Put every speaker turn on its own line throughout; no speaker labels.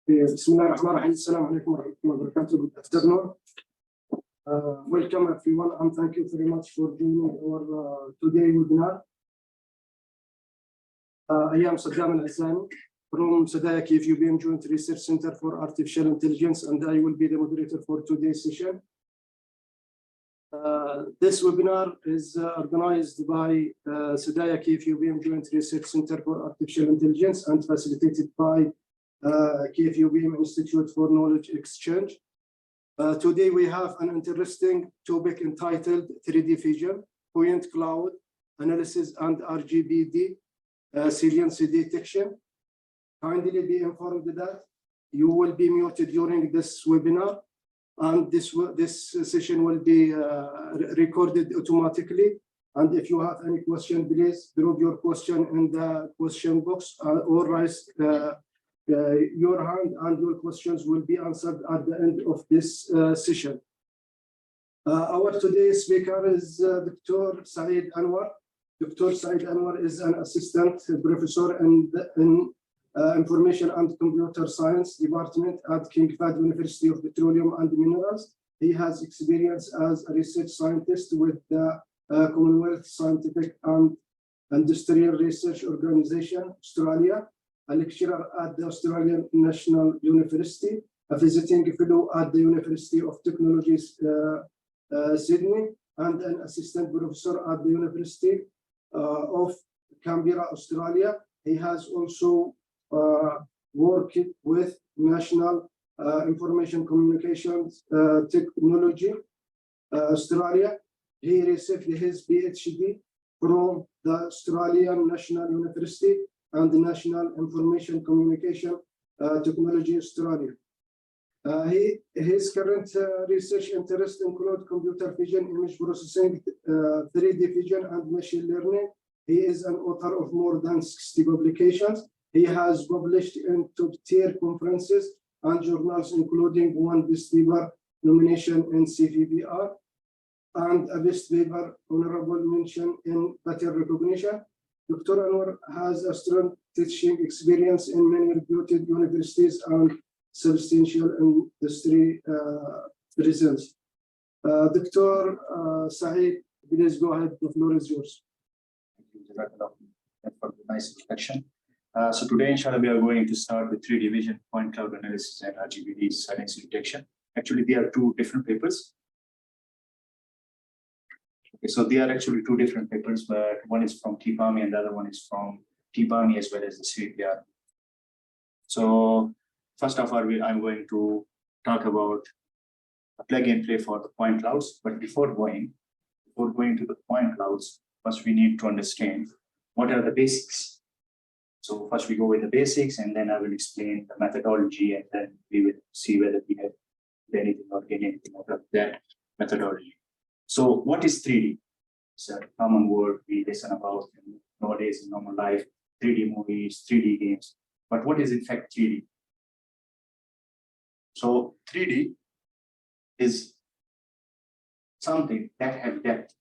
Bismillahirrahmanirrahim. Assalamu alaikum wa rahmatullahi wa barakatuh. Good afternoon. Welcome everyone, and thank you very much for joining our today webinar. I am Saeed Anwar from SDAIA-KFUPM Joint Research Center for Artificial Intelligence, and I will be the moderator for today's session. This webinar is organized by SDAIA-KFUPM Joint Research Center for Artificial Intelligence and facilitated by KFUPM Institute for Knowledge Exchange. Today we have an interesting topic entitled 3D Vision, Point Cloud Analysis and RGB-D Saliency Detection. Kindly be informed that you will be muted during this webinar, and this session will be recorded automatically. And if you have any question, please drop your question in the question box or raise your hand, and your questions will be answered at the end of this session. Our today's speaker is Dr. Saeed Anwar. Dr. Saeed Anwar is an assistant professor in Information and Computer Science Department at Fahd University of Petroleum and Minerals. He has experience as a research scientist with the Commonwealth Scientific and Industrial Research Organization, Australia, a lecturer at the Australian National University, a visiting fellow at the University of Technology, Sydney, and an assistant professor at the University of Canberra, Australia. He has also worked with National Information Communications Technology, Australia. He received his Ph.D. from the Australian National University and the National Information Communication Technology, Australia. His current research interests include computer vision, image processing, 3D vision, and machine learning. He is an author of more than 60 publications. He has published in top-tier conferences and journals, including one Best Paper nomination in CVPR and a Best Paper honorable mention in pattern recognition. Dr. Anwar has a strong teaching experience in many reputed universities and substantial industry presence. Dr. Saeed, please go ahead. The floor is yours.
Thank you for the nice introduction. So today, inshallah, we are going to start with 3D vision, point cloud analysis, and RGBD saliency detection. Actually, they are two different papers. Okay, so they are actually two different papers, but one is from TPAMI and the other one is from TPAMI as well as the CVPR. So first of all, I'm going to talk about a plug and play for the point clouds. But before going to the point clouds, first we need to understand what are the basics. So first we go with the basics, and then I will explain the methodology, and then we will see whether we have anything or gain anything out of that methodology. So what is 3D? It's a common word we listen about nowadays in normal life, 3D movies, 3D games. But what is in fact 3D? So 3D is something that have depth,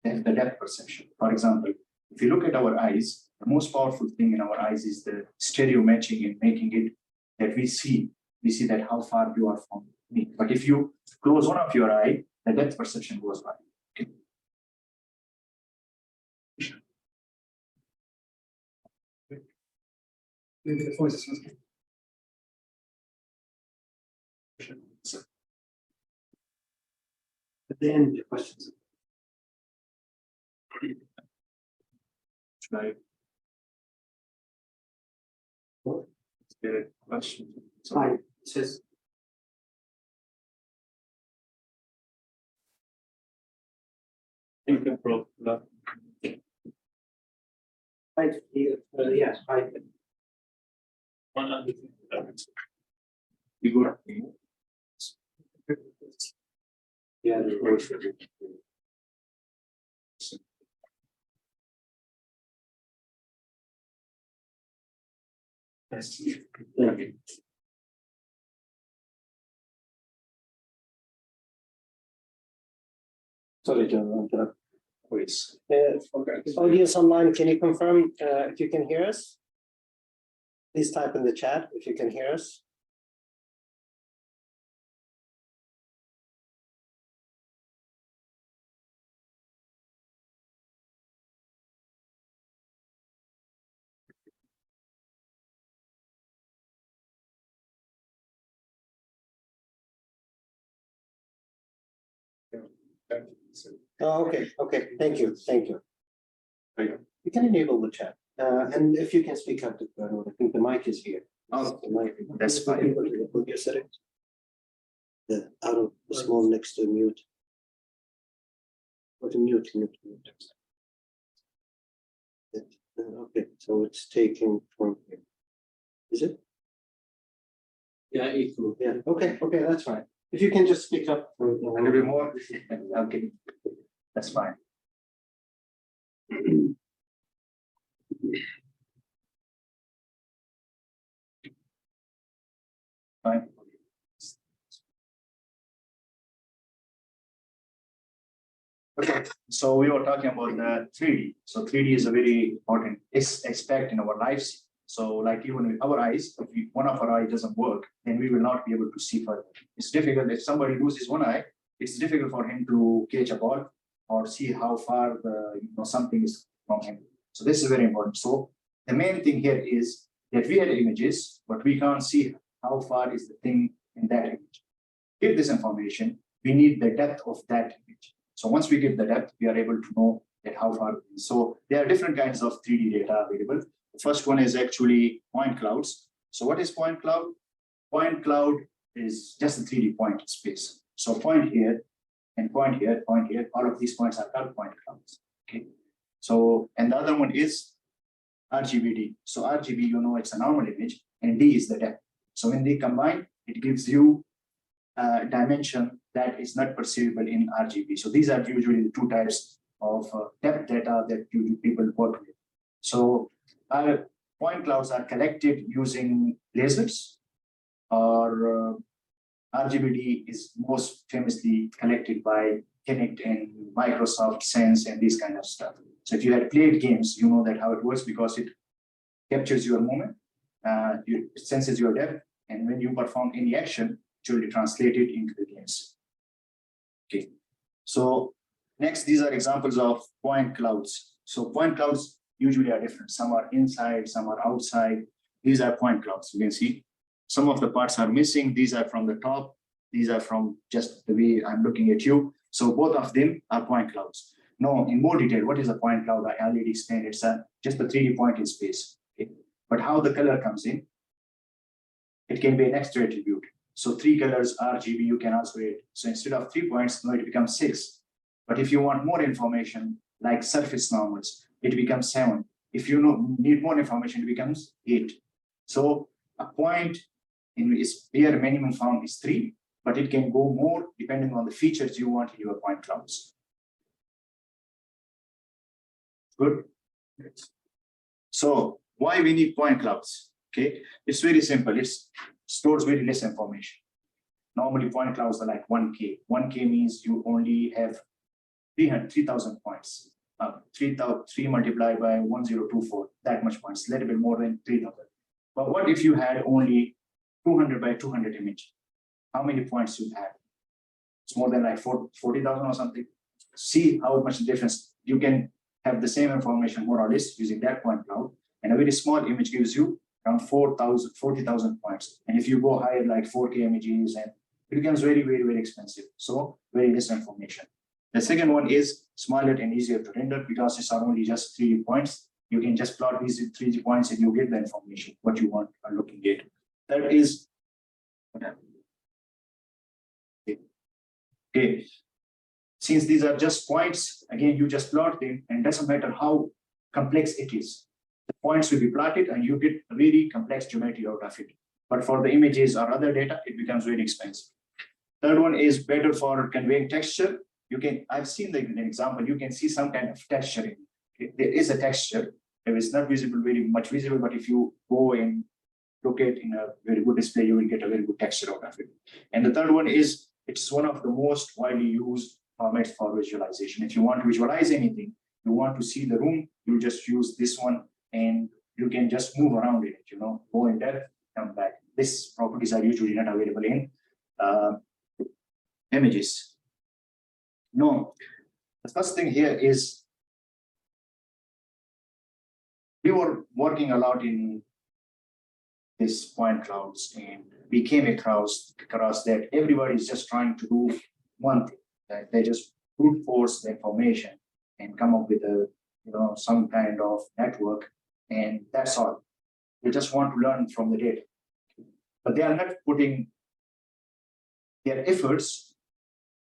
the depth perception. For example, if you look at our eyes, the most powerful thing in our eyes is the stereo matching and making it that we see that how far you are from me. But if you close one of your eye, the depth perception goes by. Okay.
Maybe the voice is at the end, the questions.
Right. Is there a question?
Hi, it says. Hi, yes, hi.
We go.
Yeah,
Okay.
Sorry, John.
Please.
Audience online, can you confirm if you can hear us?
Please type in the chat if you can hear us. Oh, okay, okay, thank you. You can enable the chat. And if you can speak up, I think the mic is here.
Oh,
The mic.
that's fine.
With your settings. The arrow small next to mute. Go to mute. Okay, so it's taken from here. Is it?
Yeah, equal.
Yeah, okay, that's fine. If you can just speak up for
A little bit more. Okay, that's fine. Fine. Okay, so we were talking about the 3D. So 3D is a very important aspect in our lives. So like even with our eyes, if one of our eyes doesn't work, then we will not be able to see further. It's difficult if somebody loses one eye, it's difficult for him to catch a ball or see how far something is from him. So this is very important. So the main thing here is that we had images, but we can't see how far is the thing in that image. To give this information, we need the depth of that image. So once we get the depth, we are able to know that how far it is. So there are different kinds of 3D data available. The first one is actually point clouds. So what is point cloud? Point cloud is just a 3D point space. So point here, and point here, point here, all of these points are called point clouds. Okay. So, and the other one is RGB-D. So RGB, it's a normal image, and D is the depth. So when they combine, it gives you a dimension that is not perceivable in RGB. So these are usually the two types of depth data that people work with. So our point clouds are collected using lasers, or RGBD is most famously collected by Kinect and Microsoft Sense and this kind of stuff. So if you had played games, you know that how it works, because it captures your movement, it senses your depth, and when you perform any action, it will translate it into the games. Okay. So next, these are examples of point clouds. So point clouds usually are different. Some are inside, some are outside. These are point clouds. You can see some of the parts are missing. These are from the top. These are from just the way I'm looking at you. So both of them are point clouds. Now, in more detail, what is a point cloud? I already explained. It's just a 3D point in space. Okay. But how the color comes in, it can be an extra attribute. So 3 colors RGB, you can also add. So instead of 3 points, now it becomes 6. But if you want more information, like surface normals, it becomes 7. If you need more information, it becomes 8. So a point in its bare minimum form is 3, but it can go more depending on the features you want in your point clouds. Good. So why we need point clouds? Okay, it's very simple. It stores very less information. Normally, point clouds are like 1K. 1K means you only have 3,000 points. 3 multiplied by 1024, that much points, a little bit more than 3,000. But what if you had only 200 by 200 image? How many points you have? It's more than like 40,000 or something. See how much difference. You can have the same information more or less using that point cloud, and a very small image gives you around 40,000 points. And if you go higher, like 4K images, and it becomes very, very, very expensive. So very less information. The second one is smaller and easier to render, because it's not only just 3D points. You can just plot these 3D points and you get the information, what you want are looking at. That is what happened. Okay. Since these are just points, again, you just plot them, and it doesn't matter how complex it is. The points will be plotted and you get a really complex geometry out of it. But for the images or other data, it becomes very expensive. Third one is better for conveying texture. I've seen the example, you can see some kind of texturing. There is a texture. It is not visible, very much visible, but if you go and look at in a very good display, you will get a very good texture out of it. And the third one is, it's one of the most widely used formats for visualization. If you want to visualize anything, you want to see the room, you just use this one, and you can just move around it, go in depth, come back. These properties are usually not available in images. No, the first thing here is we were working a lot in these point clouds, and we came across that everybody is just trying to do one thing, that they just brute force the information and come up with a some kind of network, and that's all. They just want to learn from the data, but they are not putting their efforts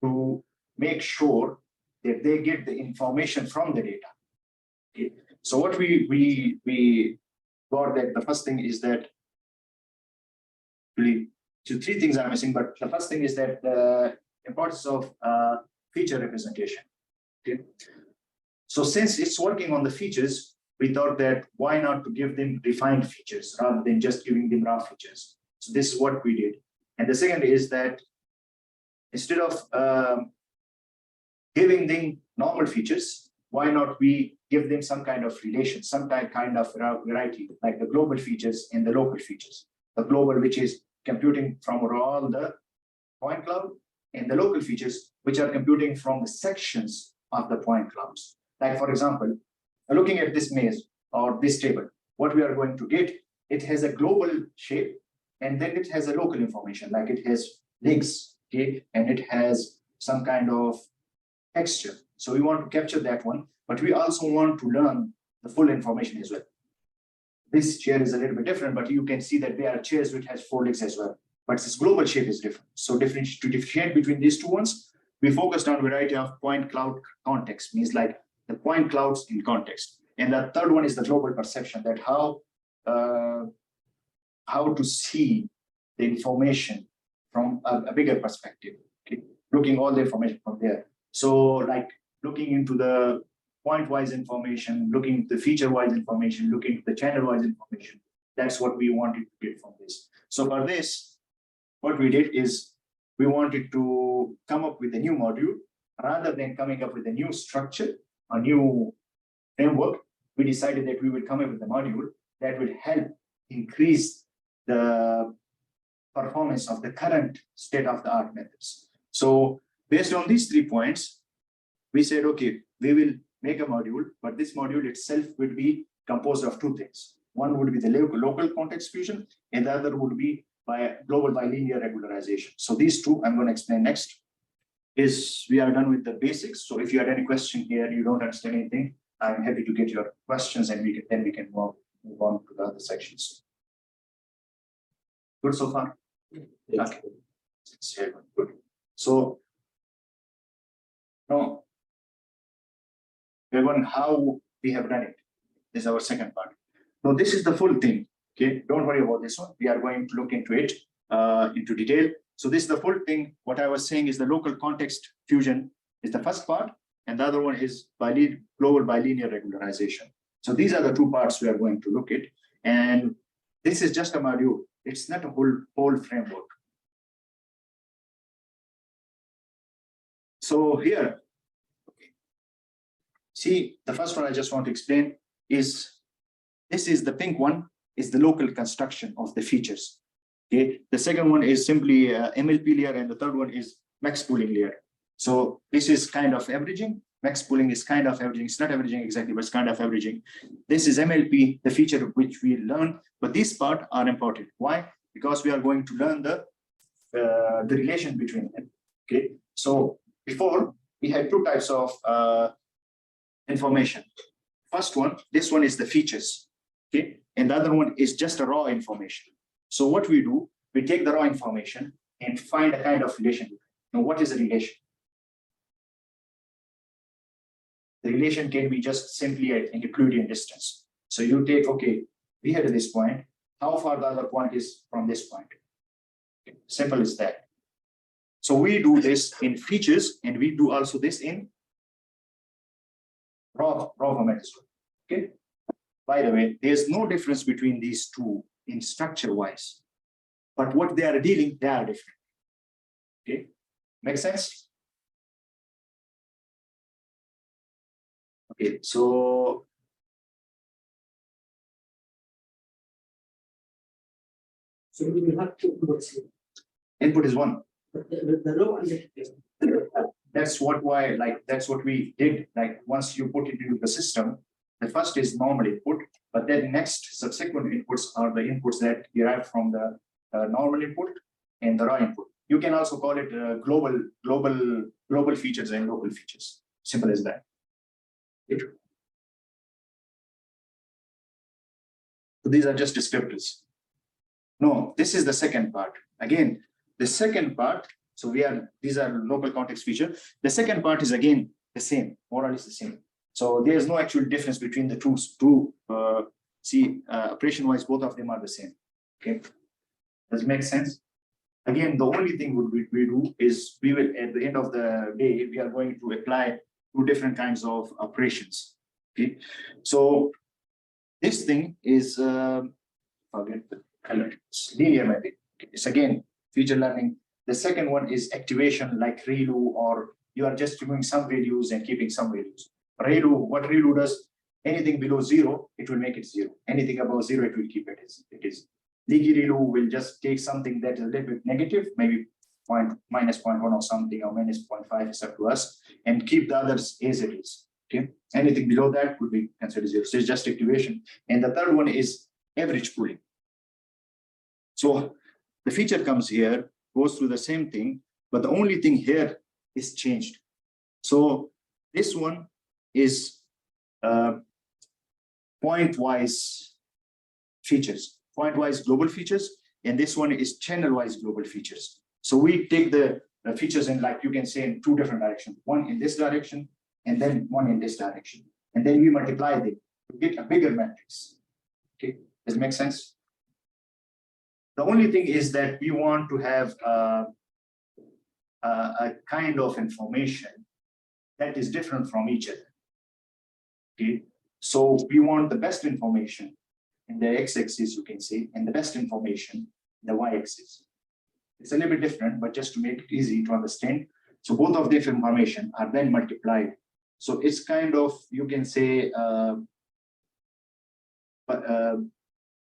to make sure that they get the information from the data. Okay. So what we got, that the first thing is that really, so three things are missing, but the first thing is that the importance of feature representation. Okay. So since it's working on the features, we thought that why not to give them defined features rather than just giving them raw features. So this is what we did. And the second is that instead of giving them normal features, why not we give them some kind of relation, some kind of variety, like the global features and the local features. The global, which is computing from all the point cloud, and the local features, which are computing from the sections of the point clouds. Like, for example, looking at this maze or this table, what we are going to get, it has a global shape, and then it has a local information, like it has legs, okay, and it has some kind of texture. So we want to capture that one, but we also want to learn the full information as well. This chair is a little bit different, but you can see that there are chairs which has 4 legs as well, but this global shape is different. So to differentiate between these two ones, we focused on variety of point cloud context, means like the point clouds in context. And the third one is the global perception, that how to see the information from a bigger perspective, okay? Looking all the information from there. So like looking into the point-wise information, looking at the feature-wise information, looking at the channel-wise information. That's what we wanted to get from this. So for this, what we did is we wanted to come up with a new module rather than coming up with a new structure, a new framework. We decided that we would come up with a module that would help increase the performance of the current state-of-the-art methods. So based on these 3 points, we said, okay, we will make a module, but this module itself will be composed of 2 things. One would be the local context fusion, and the other would be by global bilinear regularization. So these 2 I'm going to explain next. Is we are done with the basics. So if you had any question here, you don't understand anything, I'm happy to get your questions, and we can move on to the other sections. Good so far?
Yes.
Okay. Good. So now we're going how we have done it. This is our second part. Now this is the full thing. Okay, don't worry about this one. We are going to look into it into detail. So this is the full thing. What I was saying is the local context fusion is the first part, and the other one is global bilinear regularization. So these are the 2 parts we are going to look at, and this is just a module. It's not a whole framework. So here, see, the first one I just want to explain is, this is the pink one, is the local construction of the features. Okay, the second one is simply MLP layer, and the third one is max pooling layer. So this is kind of averaging. Max pooling is kind of averaging. It's not averaging exactly, but it's kind of averaging. This is MLP, the feature which we learn, but these parts are important. Why? Because we are going to learn the relation between them. Okay, so before we had 2 types of information. First one, this one is the features, okay, and the other one is just a raw information. So what we do, we take the raw information and find a kind of relation. Now, what is a relation? The relation can be just simply an Euclidean distance. So you take, okay, we had this point, how far the other point is from this point. Okay, simple as that. So we do this in features, and we do also this in raw format as well. Okay. By the way, there's no difference between these 2 in structure-wise, but what they are dealing, they are different. Okay, make sense? Okay, so
So we will have two inputs here.
Input is one.
But the row and the
That's what we did. Like once you put it into the system, the first is normal input, but then next subsequent inputs are the inputs that derive from the normal input and the raw input. You can also call it global features and local features. Simple as that. So these are just descriptors. No, this is the second part. Again, the second part. So these are local context feature. The second part is again the same, more or less the same. So there's no actual difference between the two. Operation-wise, both of them are the same. Okay, does it make sense? Again, the only thing we do is we will, at the end of the day, we are going to apply two different kinds of operations. Okay, so this thing is forget the color. It's linear mapping. It's again feature learning. The second one is activation, like ReLU, or you are just removing some values and keeping some values. ReLU, what ReLU does, anything below 0, it will make it 0. Anything above 0, it will keep it as it is. Leaky ReLU will just take something that is a little bit negative, maybe minus 0.1 or something, or minus 0.5, it's up to us, and keep the others as it is. Okay, anything below that would be considered 0. So it's just activation. And the third one is average pooling. So the feature comes here, goes through the same thing, but the only thing here is changed. So this one is point-wise features, point-wise global features, and this one is channel-wise global features. So we take the features in, like you can say, in two different directions, one in this direction and then one in this direction, and then we multiply them to get a bigger matrix. Okay, does it make sense? The only thing is that we want to have a kind of information that is different from each other. Okay, so we want the best information in the x-axis, you can say, and the best information in the y-axis. It's a little bit different, but just to make it easy to understand. So both of this information are then multiplied. So it's kind of, you can say,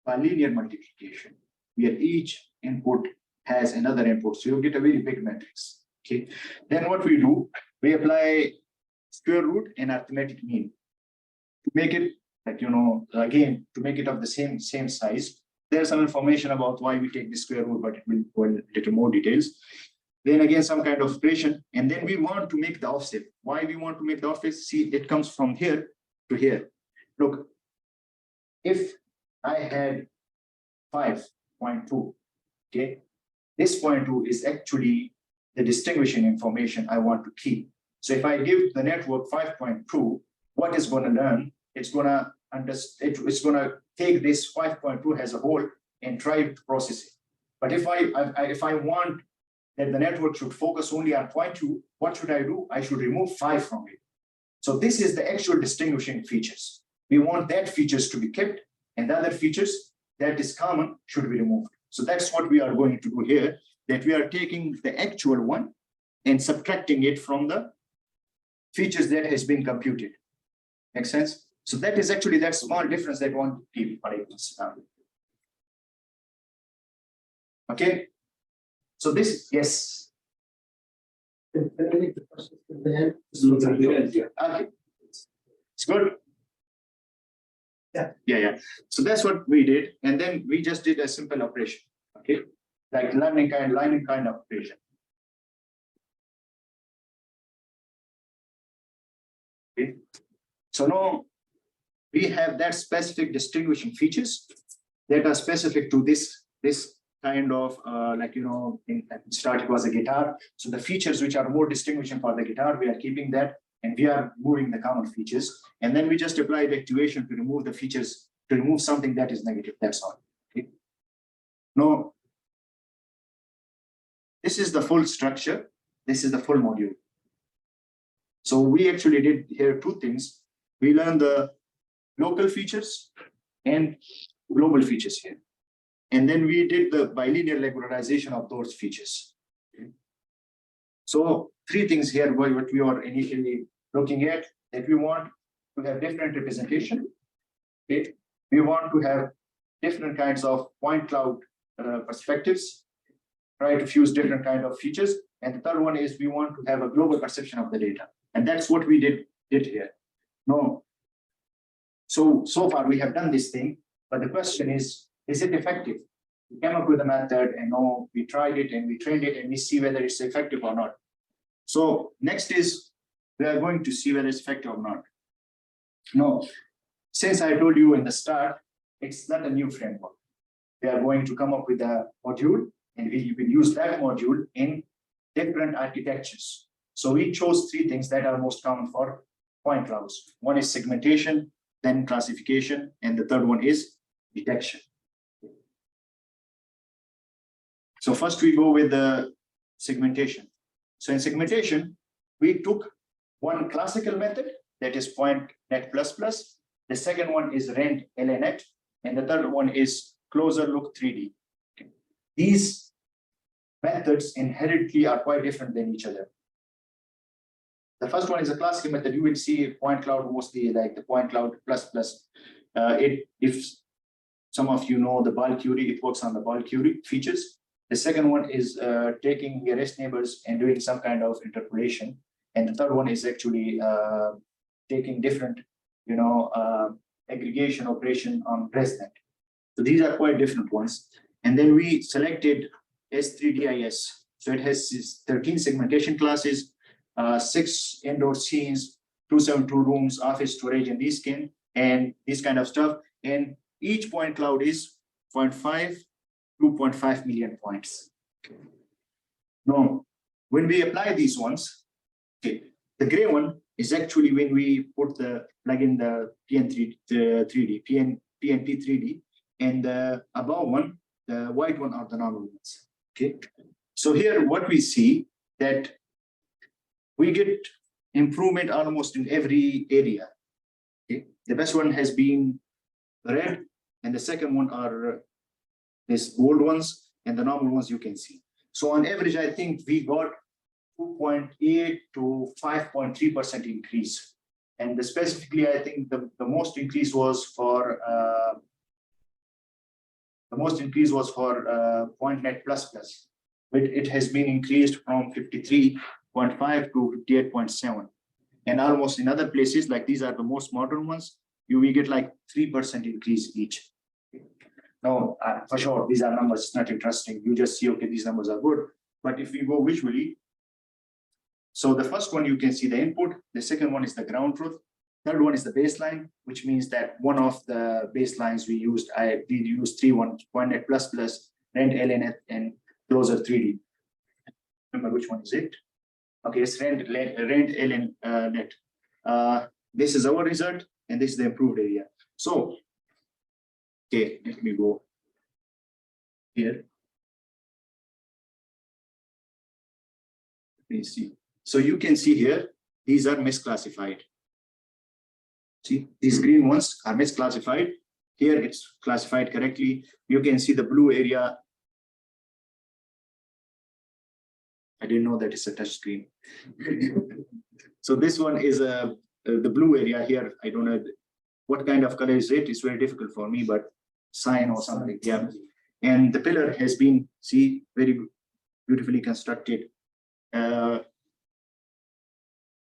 bilinear multiplication, where each input has another input. So you get a very big matrix. Okay. Then what we do, we apply square root and arithmetic mean to make it, like, you know, again, to make it of the same size. There's some information about why we take the square root, but it will go into little more details. Then again, some kind of operation, and then we want to make the offset. Why we want to make the offset? See, it comes from here to here. Look, if I had 5.2, okay, this 0.2 is actually the distinguishing information I want to keep. So if I give the network 5.2, what is going to learn? It's going to understand. It's going to take this 5.2 as a whole and try to process it. But if I want that the network should focus only on 0.2, what should I do? I should remove 5 from it. So this is the actual distinguishing features. We want that features to be kept, and the other features that is common should be removed. So that's what we are going to do here, that we are taking the actual one and subtracting it from the features that has been computed. Make sense? So that is actually that small difference that we want to keep. Okay. So this, yes. Okay. It's good. Yeah. So that's what we did, and then we just did a simple operation. Okay, like learning kind of operation. Okay. So now we have that specific distinguishing features that are specific to this kind of like, you know, at the start it was a guitar. So the features which are more distinguishing for the guitar, we are keeping that, and we are moving the common features. And then we just apply the activation to remove the features, to remove something that is negative. That's all. Okay. Now, this is the full structure. This is the full module. So we actually did here two things. We learned the local features and global features here. And then we did the bilinear regularization of those features. Okay. So three things here, what we are initially looking at, that we want to have different representation. Okay. We want to have different kinds of point cloud perspectives, try to fuse different kind of features. And the third one is we want to have a global perception of the data. And that's what we did here. No. So far we have done this thing, but the question is it effective? We came up with a method and now we tried it and we trained it and we see whether it's effective or not. So next is we are going to see whether it's effective or not. No, since I told you in the start, it's not a new framework. We are going to come up with a module and we will use that module in different architectures. So we chose three things that are most common for point clouds. One is segmentation, then classification, and the third one is detection. So first we go with the segmentation. So in segmentation, we took one classical method, that is point.net++. The second one is rend-LNet, and the third one is closer look 3D. Okay. These methods inherently are quite different than each other. The first one is a classical method. You will see point cloud mostly like the point cloud plus. If some of you know the bulk query, it works on the bulk query features. The second one is taking nearest neighbors and doing some kind of interpolation. And the third one is actually taking different, aggregation operation on ResNet. So these are quite different ones. And then we selected S3DIS. So it has 13 segmentation classes, 6 indoor scenes, 272 rooms, office storage, and these kind of stuff. And each point cloud is 0.5, 2.5 million points. Okay. Now, when we apply these ones, okay, the gray one is actually when we plug in the PNP 3D, and the above one, the white one are the normal ones. Okay, so here what we see that we get improvement almost in every area. Okay, the best one has been red, and the second one are these gold ones, and the normal ones you can see. So on average, I think we got 2.8 to 5.3% increase. And specifically, I think the most increase was for point.net++, but it has been increased from 53.5 to 58.7. And almost in other places, like these are the most modern ones, we get like 3% increase each. Now, for sure, these are numbers, it's not interesting. You just see, okay, these numbers are good. But if we go visually, so the first one, you can see the input. The second one is the ground truth. Third one is the baseline, which means that one of the baselines we used, I did use 3.1, point.net++, rend-LNet, and closer 3D. Remember which one is it? Okay, it's rend-LNet. This is our result, and this is the improved area. So, okay, let me go here. Let me see. So you can see here, these are misclassified. See, these green ones are misclassified. Here it's classified correctly. You can see the blue area. I didn't know that it's a touch screen. So this one is the blue area here. I don't know what kind of color is it. It's very difficult for me, but cyan or something. Yeah. And the pillar has been, see, very beautifully constructed.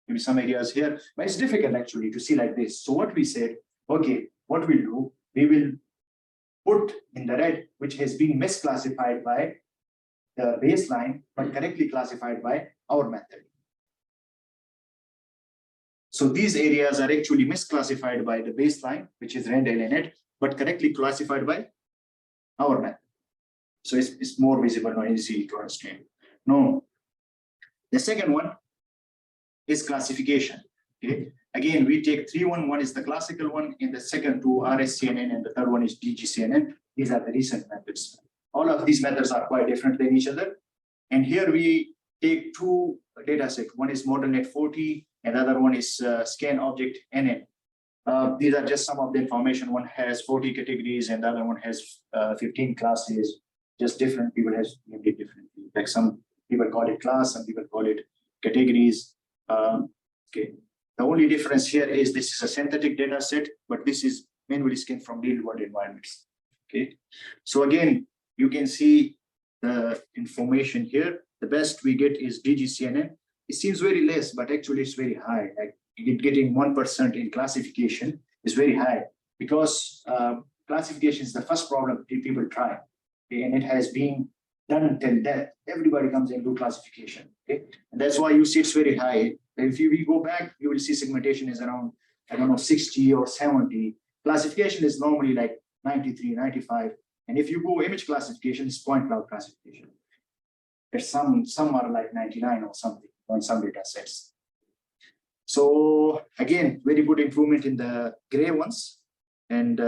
Maybe some areas here, but it's difficult actually to see like this. So what we said, okay, what we'll do, we will put in the red, which has been misclassified by the baseline, but correctly classified by our method. So these areas are actually misclassified by the baseline, which is rend-LNet, but correctly classified by our method. So it's more visible and easy to understand. No, the second one is classification. Okay, again, we take 3.1. One is the classical one, and the second two RSCNN, and the third one is DGCNN. These are the recent methods. All of these methods are quite different than each other. And here we take two data sets. One is ModelNet 40, and the other one is scan object NN. These are just some of the information. One has 40 categories, and the other one has 15 classes. Just different people has named it differently. Like some people call it class, some people call it categories. Okay. The only difference here is this is a synthetic data set, but this is manually scanned from real world environments. Okay. So again, you can see the information here. The best we get is DGCNN. It seems very less, but actually it's very high. Like getting 1% in classification is very high because classification is the first problem people try, okay? And it has been done till death. Everybody comes and do classification, okay? And that's why you see it's very high. If we go back, you will see segmentation is around, I don't know, 60 or 70. Classification is normally like 93, 95. And if you go image classification, it's point cloud classification. There's some are like 99 or something on some data sets. So again, very good improvement in the gray ones. And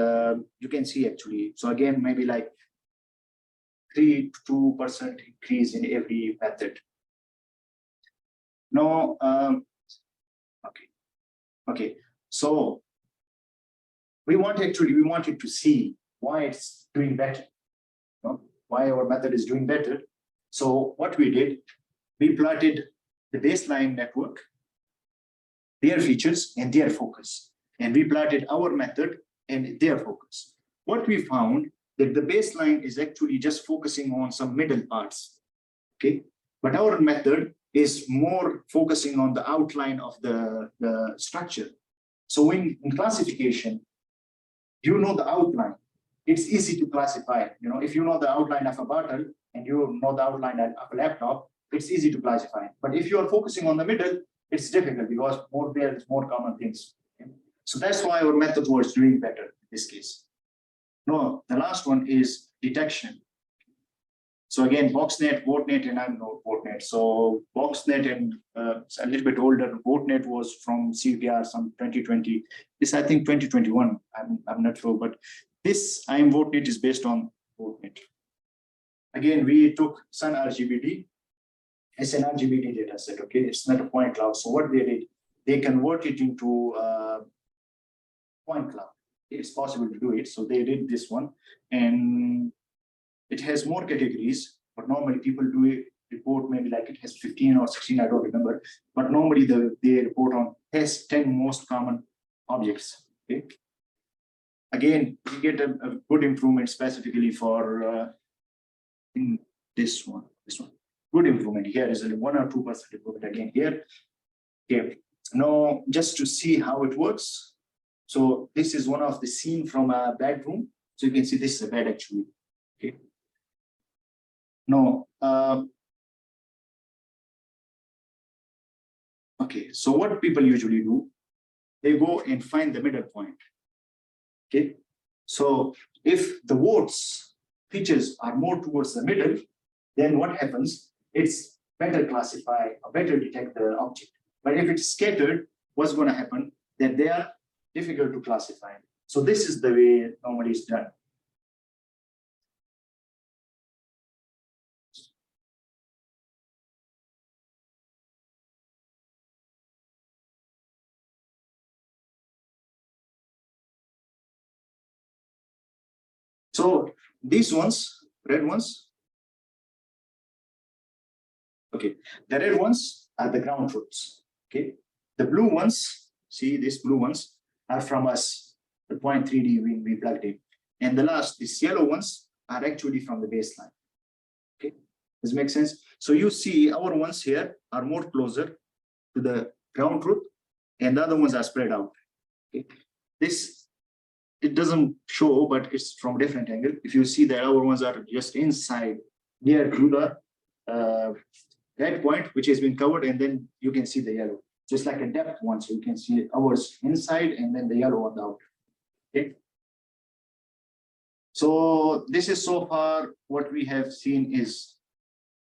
you can see actually, so again, maybe like 3 to 2% increase in every method. No, okay. So we wanted to see why it's doing better, you know, why our method is doing better. So what we did, we plotted the baseline network, their features and their focus, and we plotted our method and their focus. What we found that the baseline is actually just focusing on some middle parts, okay? But our method is more focusing on the outline of the structure. So in classification, you know the outline. It's easy to classify. You know, if you know the outline of a bottle and you know the outline of a laptop, it's easy to classify. But if you are focusing on the middle, it's difficult because there's more common things. Okay? So that's why our method was doing better in this case. No, the last one is detection. So again, BoxNet, BoatNet, and I'm not BoatNet. So BoxNet and a little bit older, BoatNet was from CPR some 2020. This I think 2021. I'm not sure, but this BoatNet is based on BoatNet. Again, we took Sun RGBD. It's an RGBD data set. Okay, it's not a point cloud. So what they did, they convert it into point cloud. It's possible to do it. So they did this one, and it has more categories, but normally people do it, report maybe like it has 15 or 16, I don't remember. But normally they report on has 10 most common objects. Okay. Again, we get a good improvement specifically for in this one. Good improvement. Here is a 1 or 2% improvement again here. Okay. Now, just to see how it works. So this is one of the scene from a bedroom. So you can see this is a bed actually. Okay. Now, okay. So what people usually do, they go and find the middle point. Okay. So if the votes features are more towards the middle, then what happens? It's better classify or better detect the object. But if it's scattered, what's going to happen? Then they are difficult to classify. So this is the way normally it's done. So these ones, red ones, okay, the red ones are the ground truths. Okay, the blue ones, see these blue ones are from us, the 0.3D we plugged in, and the last, these yellow ones are actually from the baseline. Okay, this makes sense. So you see our ones here are more closer to the ground truth, and the other ones are spread out. Okay, this it doesn't show, but it's from a different angle. If you see the other ones are just inside near to the red point, which has been covered, and then you can see the yellow, just like a depth one. So you can see ours inside and then the yellow on the outer. Okay. So this is so far what we have seen is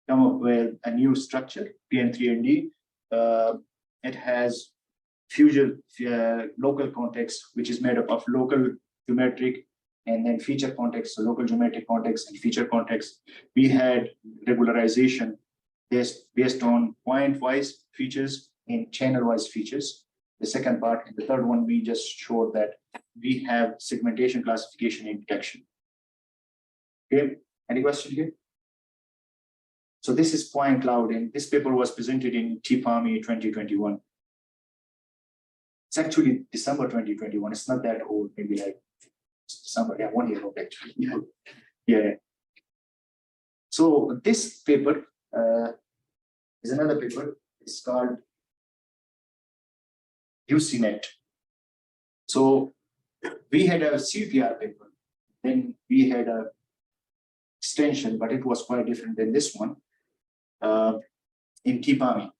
come up with a new structure, PN3ND. It has fusion local context, which is made up of local geometric and then feature context, so local geometric context and feature context. We had regularization based on point-wise features and channel-wise features. The second part, and the third one, we just showed that we have segmentation, classification, and detection. Okay, any question here? So this is point cloud, and this paper was presented in TPAMI 2021. It's actually December 2021. It's not that old, maybe like December, yeah, 1 year old actually. Yeah. So this paper is another paper. It's called UCNet. So we had a CPR paper, then we had a extension, but it was quite different than this one in TPAMI.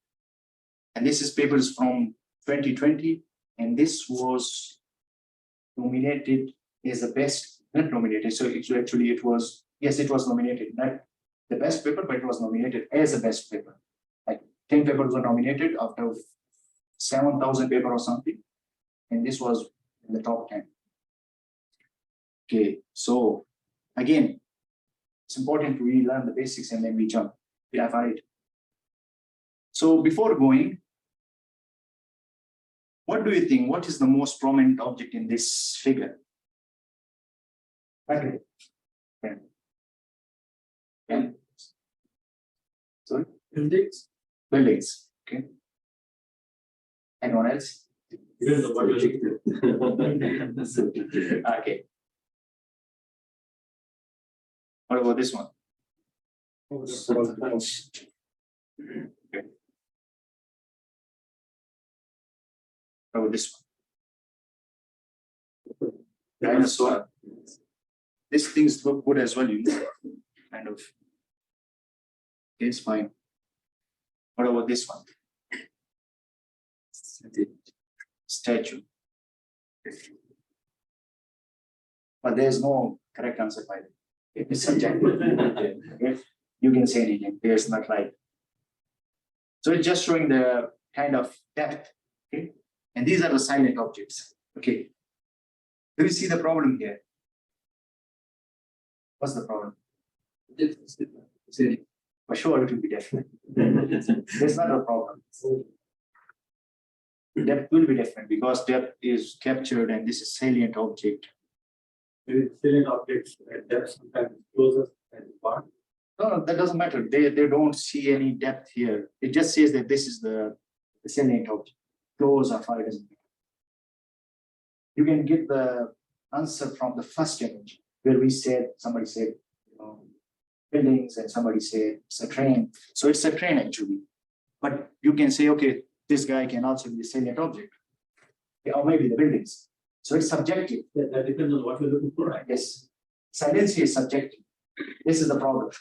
And this is papers from 2020, and this was nominated as the best, not nominated. So actually it was, yes, it was nominated, not the best paper, but it was nominated as a best paper. Like 10 papers were nominated out of 7,000 paper or something, and this was in the top 10. Okay, so again, it's important to relearn the basics and then we jump. We have it. So before going, what do you think? What is the most prominent object in this figure? Okay. Yeah. Sorry?
Buildings.
Buildings. Okay. Anyone else? Okay. What about this one? Okay. What about this one? Dinosaur. These things look good as well, you know, kind of. Okay, it's fine. What about this one? Statue. But there's no correct answer by the way. It is subjective. Okay? You can say anything. There's not right. So it's just showing the kind of depth. Okay, and these are the silent objects. Okay. Do you see the problem here? What's the problem? For sure, it will be different. There's not a problem. Depth will be different because depth is captured and this is salient object.
Salient objects at depth sometimes closer and far.
No, that doesn't matter. They don't see any depth here. It just says that this is the salient object. Close or far, it doesn't matter. You can get the answer from the first image where we said, somebody said, you know, buildings, and somebody said it's a train. So it's a train actually. But you can say, okay, this guy can also be the salient object. Or maybe the buildings. So it's subjective.
That depends on what you're looking for, right?
Yes. Saliency is subjective. This is the problem.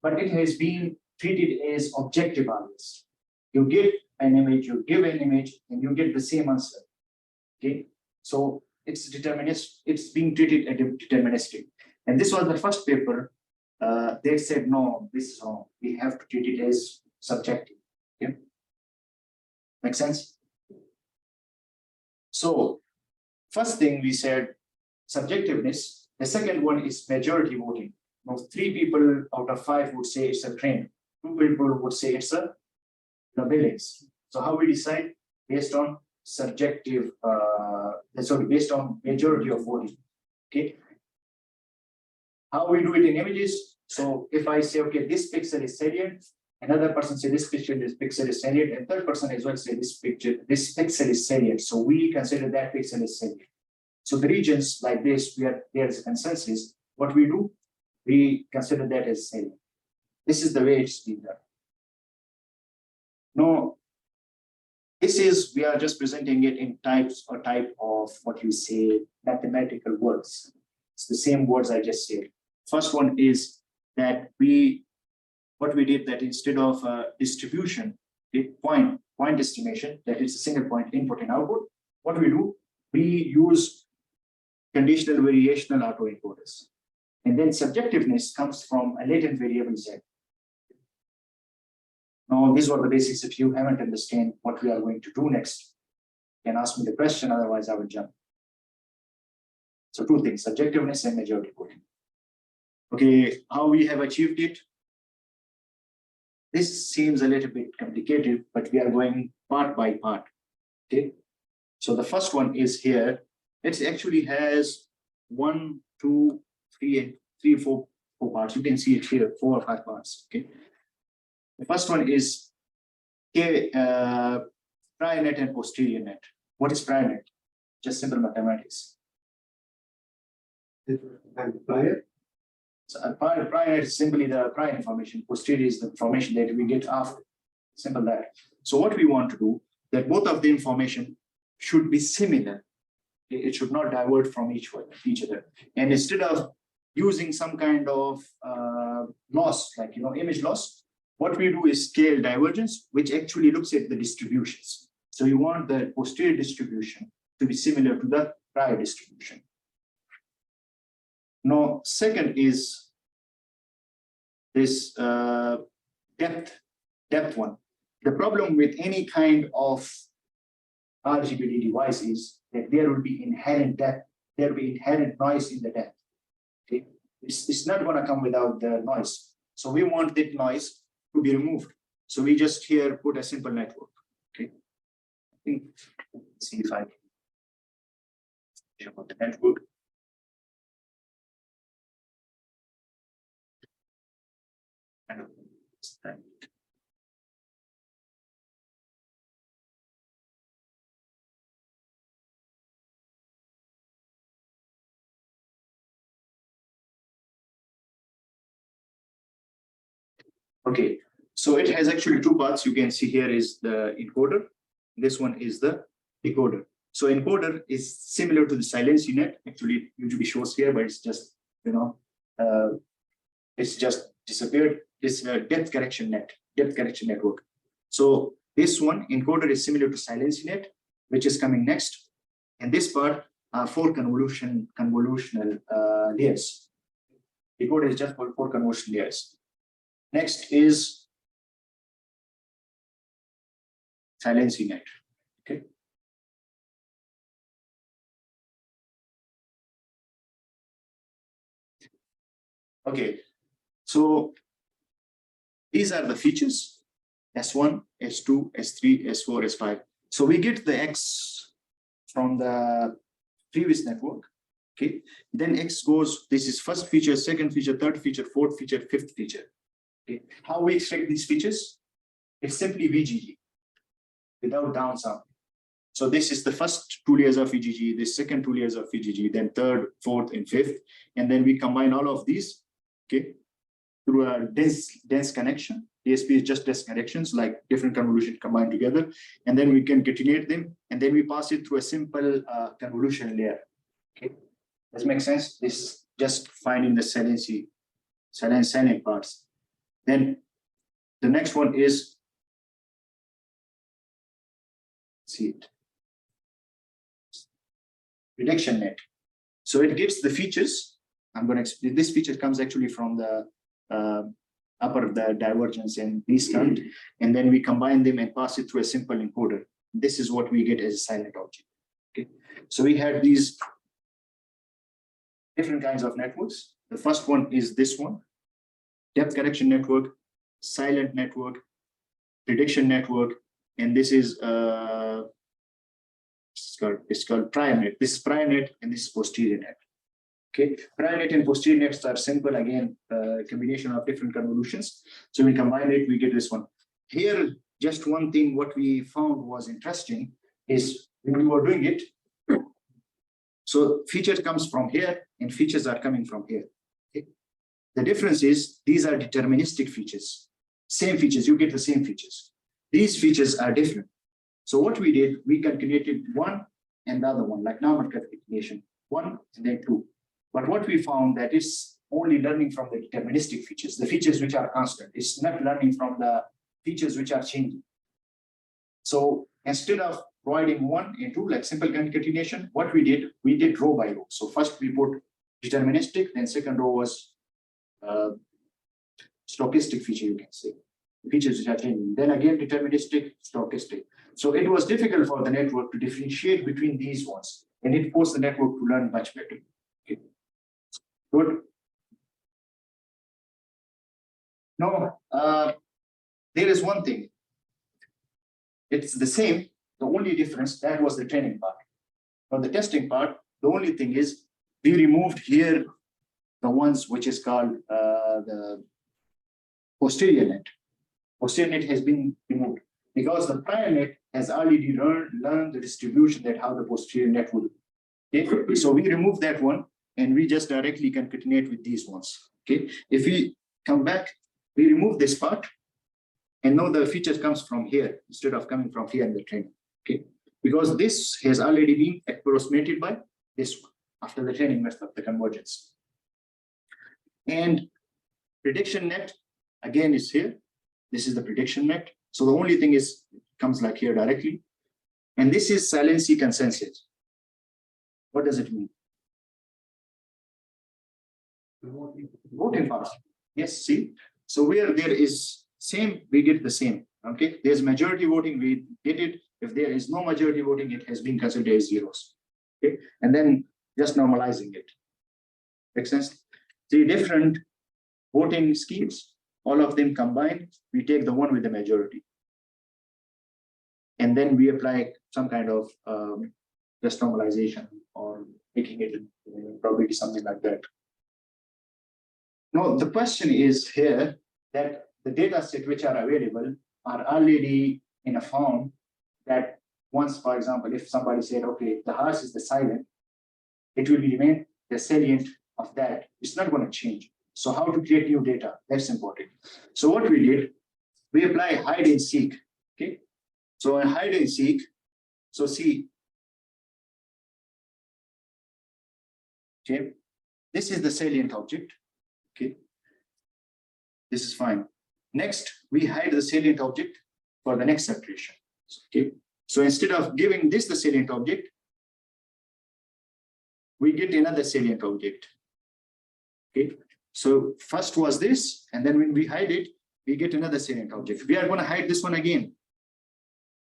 But it has been treated as objective bias. You get an image, you give an image, and you get the same answer. Okay. So it's deterministic, it's being treated as deterministic. And this was the first paper. They said, no, this is wrong. We have to treat it as subjective. Okay. Make sense? So first thing we said, subjectiveness. The second one is majority voting. Now, 3 people out of 5 would say it's a train. 2 people would say it's a buildings. So how we decide? Based on subjective, based on majority of voting. Okay. How we do it in images? So if I say, okay, this pixel is salient, another person say this pixel is salient, and third person as well say this pixel is salient. So we consider that pixel is salient. So the regions like this, where there's a consensus, what we do, we consider that as salient. This is the way it's being done. No, this is, we are just presenting it in types or type of what you say, mathematical words. It's the same words I just said. First one is that what we did that instead of distribution, point estimation, that is a single point input and output, what we do, we use conditional variational autoencoders. And then subjectiveness comes from a latent variable Z. Now, these were the basics. If you haven't understand what we are going to do next, you can ask me the question, otherwise I will jump. So 2 things, subjectiveness and majority voting. Okay, how we have achieved it? This seems a little bit complicated, but we are going part by part. Okay, so the first one is here. It actually has 1, 2, 3, 4 parts. You can see it here, 4 or 5 parts. Okay, the first one is prior net and posterior net. What is prior net? Just simple mathematics.
And prior?
So prior net is simply the prior information. Posterior is the information that we get after. Simple that. So what we want to do, that both of the information should be similar. It should not divert from each other. And instead of using some kind of loss, like image loss, what we do is scale divergence, which actually looks at the distributions. So you want the posterior distribution to be similar to the prior distribution. Now, second is this depth one. The problem with any kind of RGBD device is that there will be inherent depth, there will be inherent noise in the depth. Okay? It's not going to come without the noise. So we want that noise to be removed. So we just here put a simple network. Okay. I think, let's see if I can show the network. Okay, so it has actually two parts. You can see here is the encoder. This one is the decoder. So encoder is similar to the Saliency net. Actually, it usually shows here, but it's just, it's just disappeared. It's a depth correction network. So this one encoder is similar to Saliency net, which is coming next. And this part are 4 convolutional layers. Decoder is just for 4 convolutional layers. Next is Saliency net. Okay. Okay. So these are the features: S1, S2, S3, S4, S5. So we get the X from the previous network. Okay. Then X goes. This is first feature, second feature, third feature, fourth feature, fifth feature. Okay. How we extract these features? It's simply VGG without downsampling. So this is the first 2 layers of VGG, the second 2 layers of VGG, then third, fourth, and fifth, and then we combine all of these, okay, through a dense connection. DSP is just dense connections, like different convolutions combined together, and then we can concatenate them, and then we pass it through a simple convolution layer. Okay, does it make sense? This is just finding the salient parts. Then the next one is, see it, detection net. So it gives the features. I'm going to explain. This feature comes actually from the upper of the divergence and these count, and then we combine them and pass it through a simple encoder. This is what we get as a silent object. Okay, so we had these different kinds of networks. The first one is this one: depth correction network, silent network, prediction network, and this is it's called prior net. This is prior net, and this is posterior net. Okay, prior net and posterior nets are simple, again, combination of different convolutions. So we combine it, we get this one. Here, just one thing what we found was interesting is when we were doing it, so feature comes from here and features are coming from here. Okay. The difference is these are deterministic features. Same features, you get the same features. These features are different. So what we did, we calculated one and the other one, like normal calculation, 1 and then 2. But what we found that is only learning from the deterministic features, the features which are constant. It's not learning from the features which are changing. So instead of providing 1 and 2, like simple concatenation, what we did row by row. So first we put deterministic, then second row was stochastic feature, you can say. Features which are changing. Then again, deterministic, stochastic. So it was difficult for the network to differentiate between these ones, and it forced the network to learn much better. Okay. Good. Now, there is one thing. It's the same. The only difference, that was the training part. For the testing part, the only thing is we removed here the ones which is called the posterior net. Posterior net has been removed because the prior net has already learned the distribution that how the posterior net would. Okay, so we remove that one and we just directly concatenate with these ones. Okay, if we come back, we remove this part, and now the feature comes from here instead of coming from here in the training. Okay, because this has already been approximated by this one after the training method of the convergence. And prediction net again is here. This is the prediction net. So the only thing is it comes like here directly. And this is saliency consensus. What does it mean? Voting fast. Yes, see. So where there is same, we get the same. Okay, there's majority voting, we get it. If there is no majority voting, it has been considered as zeros. Okay, and then just normalizing it. Makes sense? 3 different voting schemes, all of them combined, we take the one with the majority. And then we apply some kind of just normalization or making it probability, something like that. Now, the question is here that the data set which are available are already in a form that once, for example, if somebody said, okay, the horse is the silent, it will remain the salient of that. It's not going to change. So how to create new data? That's important. So what we did, we apply hide and seek. Okay. So in hide and seek, so see, okay, this is the salient object. Okay. This is fine. Next, we hide the salient object for the next separation. Okay. So instead of giving this the salient object, we get another salient object. Okay. So first was this, and then when we hide it, we get another salient object. We are going to hide this one again.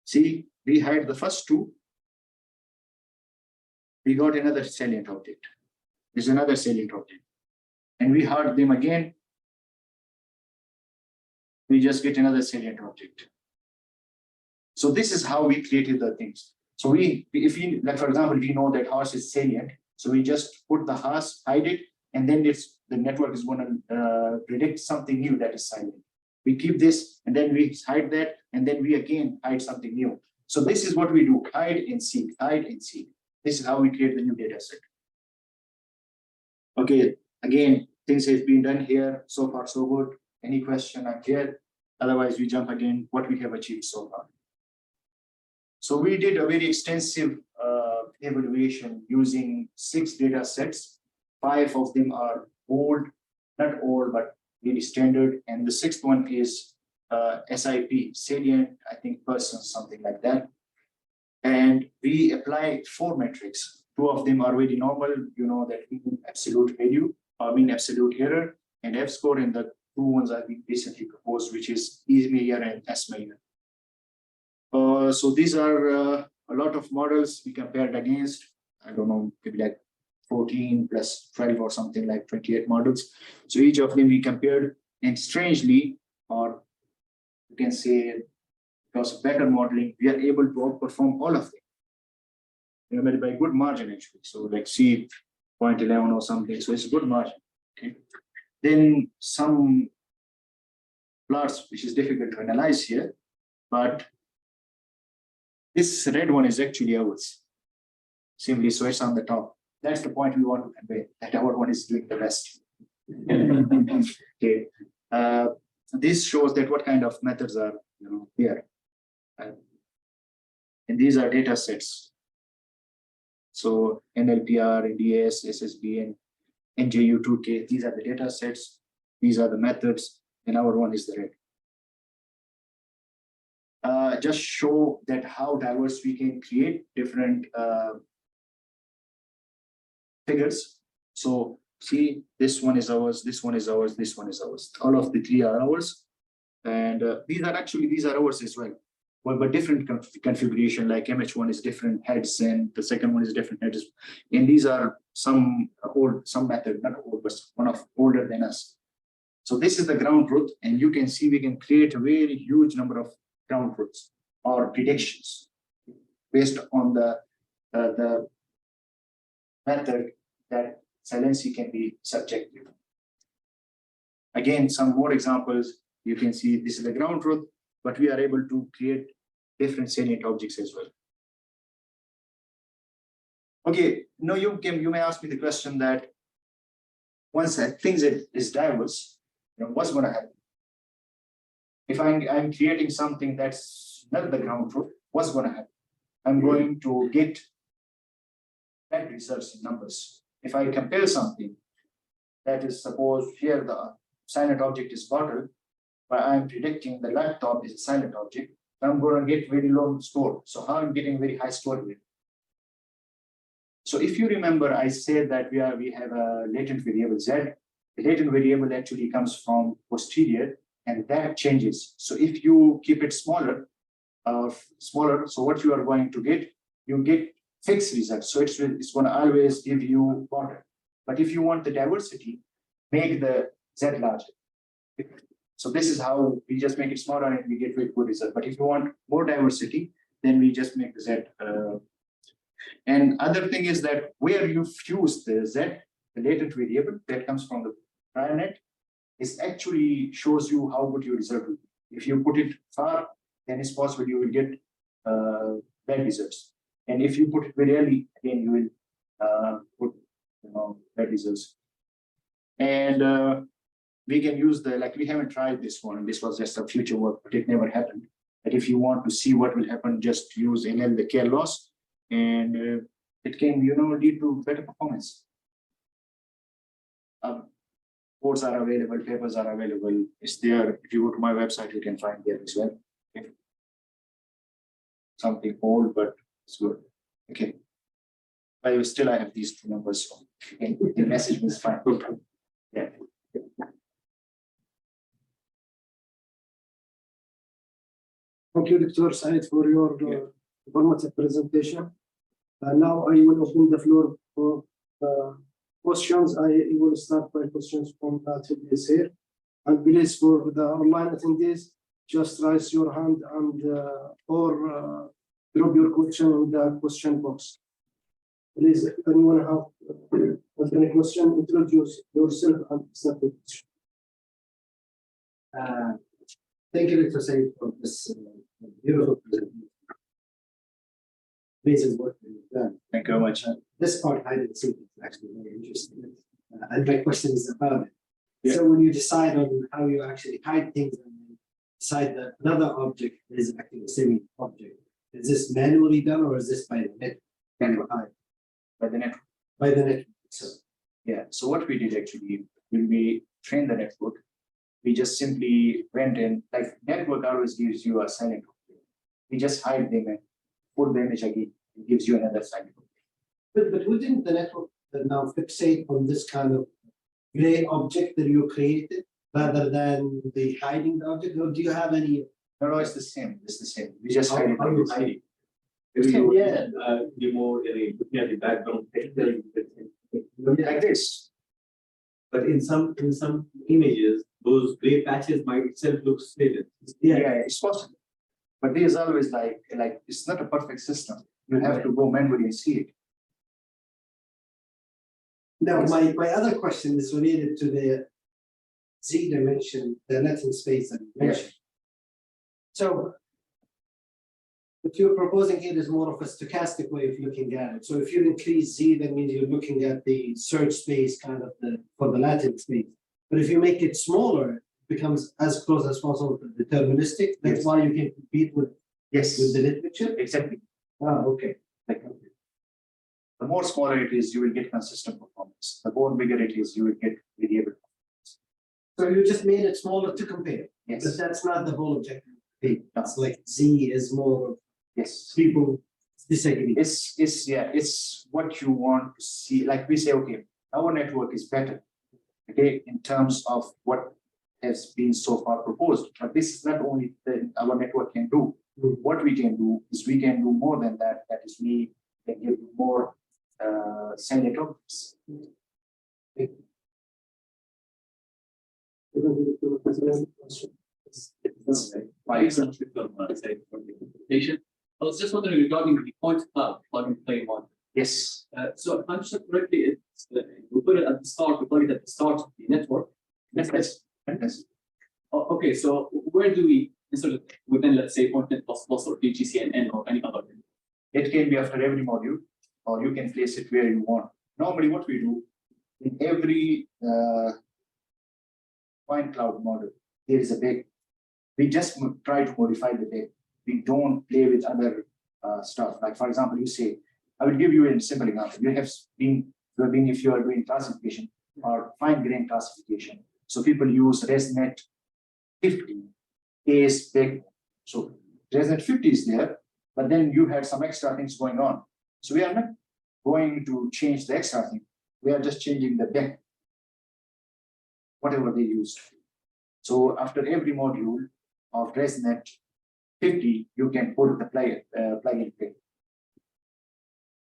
See, we hide the first 2. We got another salient object. There's another salient object. And we hide them again. We just get another salient object. So this is how we created the things. So if we, like for example, we know that horse is salient, so we just put the horse, hide it, and then the network is going to predict something new that is silent. We keep this, and then we hide that, and then we again hide something new. So this is what we do: hide and seek, hide and seek. This is how we create the new data set. Okay, again, things have been done here. So far, so good. Any question I'm here? Otherwise, we jump again what we have achieved so far. So we did a very extensive evaluation using 6 data sets. 5 of them are old, not old, but really standard. And the 6th one is SIP, salient, I think persons, something like that. And we apply 4 metrics. 2 of them are very normal, you know, that mean absolute value or mean absolute error and F score, and the 2 ones are being recently proposed, which is E measure and S measure. So these are a lot of models we compared against. I don't know, maybe like 14 plus 12 or something like 28 models. So each of them we compared, and strangely, or you can say because of better modeling, we are able to outperform all of them. You know, by good margin actually. So like C 0.11 or something. So it's a good margin. Okay. Then some plots which is difficult to analyze here, but this red one is actually ours. Simply, so it's on the top. That's the point we want to convey, that our one is doing the best. Okay. This shows that what kind of methods are, you know, here. And these are data sets. So NLPR, NDS, SSB, and NJU2K, these are the data sets. These are the methods, and our one is the red. Just show that how diverse we can create different figures. So see, this one is ours, this one is ours, this one is ours. All of the 3 are ours. And these are ours as well. Well, but different configuration, like MH1 is different heads, and the second one is different heads. And these are some old, some method, not old, but one of older than us. So this is the ground truth, and you can see we can create a very huge number of ground truths or predictions based on the method that saliency can be subjective. Again, some more examples. You can see this is the ground truth, but we are able to create different salient objects as well. Okay, now you may ask me the question that once I think that is diverse, what's going to happen? If I'm creating something that's not the ground truth, what's going to happen? I'm going to get bad results in numbers. If I compare something that is, suppose here the silent object is bottle, but I'm predicting the laptop is a silent object, I'm going to get very low score. So how I'm getting very high score here? So if you remember, I said that we have a latent variable Z. The latent variable actually comes from posterior, and that changes. So if you keep it smaller, so what you are going to get, you get fixed results. So it's going to always give you border. But if you want the diversity, make the Z larger. So this is how we just make it smaller and we get very good result. But if you want more diversity, then we just make the Z. And other thing is that where you fuse the Z, the latent variable that comes from the prior net, is actually shows you how good your result will be. If you put it far, then it's possible you will get bad results. And if you put it very early, again you will put bad results. And we can use we haven't tried this one. This was just a future work, but it never happened. But if you want to see what will happen, just use NL, the care loss, and it can lead to better performance. Courses are available, papers are available. It's there. If you go to my website, you can find there as well. Okay. Something old, but it's good. Okay. But still, I have these two numbers. So the message was fine. Yeah.
Thank you, Dr. Saeed, for your informative presentation. Now I will open the floor for questions. I will start by questions from attendees here. And please, for the online attendees, just raise your hand and or drop your question in the question box. Please, if anyone has any question, introduce yourself and start the question.
Thank you, Dr. Saeed, for this beautiful presentation. Amazing work that you've done.
Thank you very much.
This part I didn't see. It's actually very interesting. And my question is about it.
Yeah.
So when you decide on how you actually hide things and decide that another object is actually the same object, is this manually done or is this by the network?
By the network.
By the network. So
Yeah. So what we did actually, when we trained the network, we just simply went in, like network always gives you a silent object. We just hide them and put the image again. It gives you another silent object.
But wouldn't the network now fixate on this kind of gray object that you created rather than the hiding the object? Or do you have any?
No, it's the same. It's the same. We just hide it.
How you hide it? Be more looking at the background picture,
Like this.
but in some images, those gray patches might itself look slated.
Yeah, it's possible. But there's always like it's not a perfect system. You have to go manually and see it.
Now, my other question is related to the Z dimension, the latent space that you mentioned. So, what you're proposing here is more of a stochastic way of looking at it. So, if you increase Z, that means you're looking at the search space kind of for the latent space. But if you make it smaller, it becomes as close as possible to deterministic. That's why you can compete with the literature.
Exactly.
Ah, okay.
The more smaller it is, you will get consistent performance. The more bigger it is, you will get variable performance.
So you just made it smaller to compare.
Yes.
But that's not the whole objective. It's like Z is more.
Yes.
People disagree.
It's what you want to see. Like we say, okay, our network is better, okay, in terms of what has been so far proposed. But this is not only that our network can do. What we can do is we can do more than that. That is, we can give you more silent objects.
My example from Saeed for the presentation. I was just wondering regarding the point cloud plug and play one.
Yes.
So if I understood correctly, it's we put it at the start, we plug it at the start of the network.
Yes.
Okay, so where do we insert it within, let's say, .NET++ or PGCNN or any other?
It can be after every module, or you can place it where you want. Normally, what we do, in every point cloud model, there is a big. We just try to modify the big. We don't play with other stuff. Like for example, you say, I will give you a simple example. You have been if you are doing classification or fine grained classification. So people use ResNet 50 is big. So ResNet 50 is there, but then you had some extra things going on. So we are not going to change the extra thing. We are just changing the deck, whatever they use. So after every module of ResNet 50, you can put the plugin play.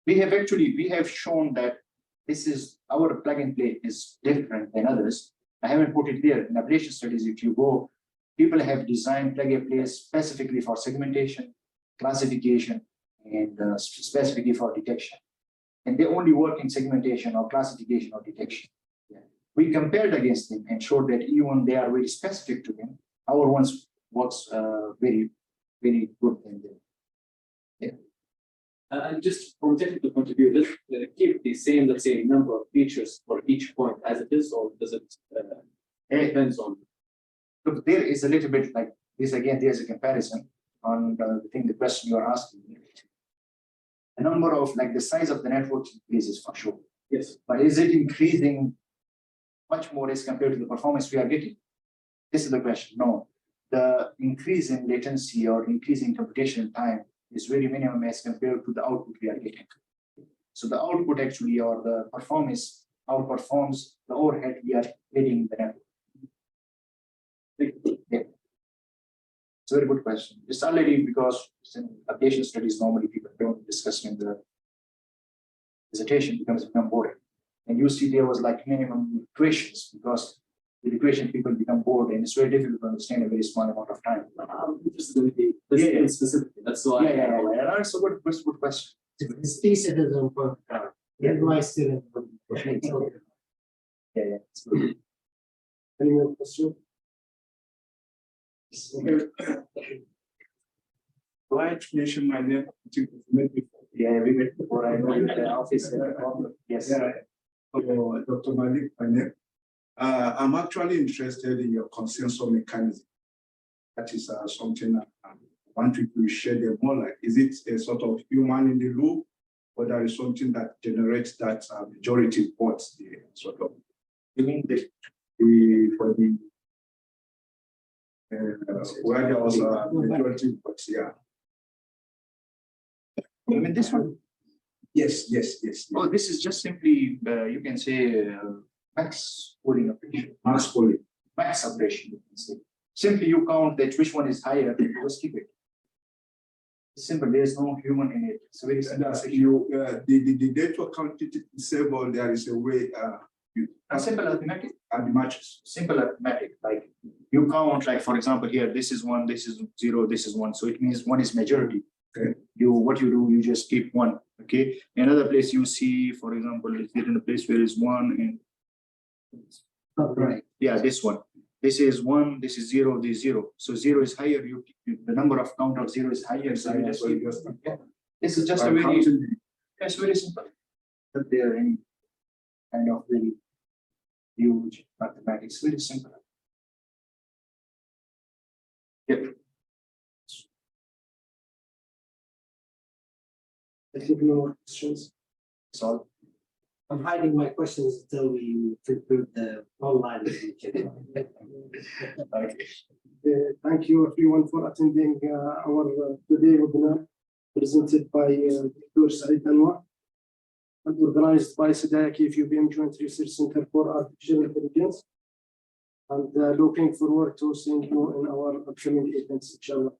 We have shown that this is our plug and play is different than others. I haven't put it there in ablation studies. If you go, people have designed plug and play specifically for segmentation, classification, and specifically for detection. And they only work in segmentation or classification or detection. Yeah. We compared against them and showed that even they are very specific to them, our ones works very, very good in them. Yeah.
And just from technical point of view, does it keep the same, let's say, number of features for each point as it is, or does it depends on?
Look, there is a little bit like this again. There's a comparison on the question you are asking. The number of like the size of the network increases for sure.
Yes.
But is it increasing much more as compared to the performance we are getting? This is the question. No, the increase in latency or increase in computation time is very minimum as compared to the output we are getting. So the output actually or the performance outperforms the overhead we are getting in the network. Yeah. It's a very good question. It's already because in application studies, normally people don't discuss in the dissertation become boring. And you see there was like minimum equations because with equation people become bored and it's very difficult to understand a very small amount of time.
I'm interested in the specifically. That's why.
Yeah. That's a good question.
The species is important.
Yeah.
Why still
Yeah. It's good.
Any more questions?
Why explanation my name?
Yeah, we met before. I know in the office. Yes.
Yeah. So, Dr. Malik, my name. I'm actually interested in your consensus mechanism. That is something I want you to share them more like. Is it a sort of human in the loop, or there is something that generates that majority votes? The sort of.
You mean
for the where there was a majority votes? Yeah.
You mean this one?
Yes.
Oh, this is just simply you can say max pooling operation.
Max pooling.
Max operation, you can say. Simply you count that which one is higher, you just keep it. It's simple, there's no human in it. It's a very simple.
The data counted itself, or there is a way
simple arithmetic.
And the matches.
Simple arithmetic, like you count, like for example, here this is 1, this is 0, this is 1. So it means 1 is majority.
Okay.
What you do, you just keep 1. Okay. Another place you see, for example, is it in a place where is 1 and
right?
Yeah, this one. This is 1, this is 0, this is 0. So 0 is higher. The number of count of 0 is higher. So you just keep. Yeah. This is just a very. It's very simple. Not there any kind of very huge mathematics. Very simple. Yep.
I think no more questions.
That's all.
I'm hiding my questions until we conclude the online.
Okay.
Thank you everyone for attending our today webinar presented by Dr. Saeed Anwar and organized by SDAIA-KFUPM Joint Research Center for Artificial Intelligence. And looking forward to seeing you in our upcoming events, inshallah.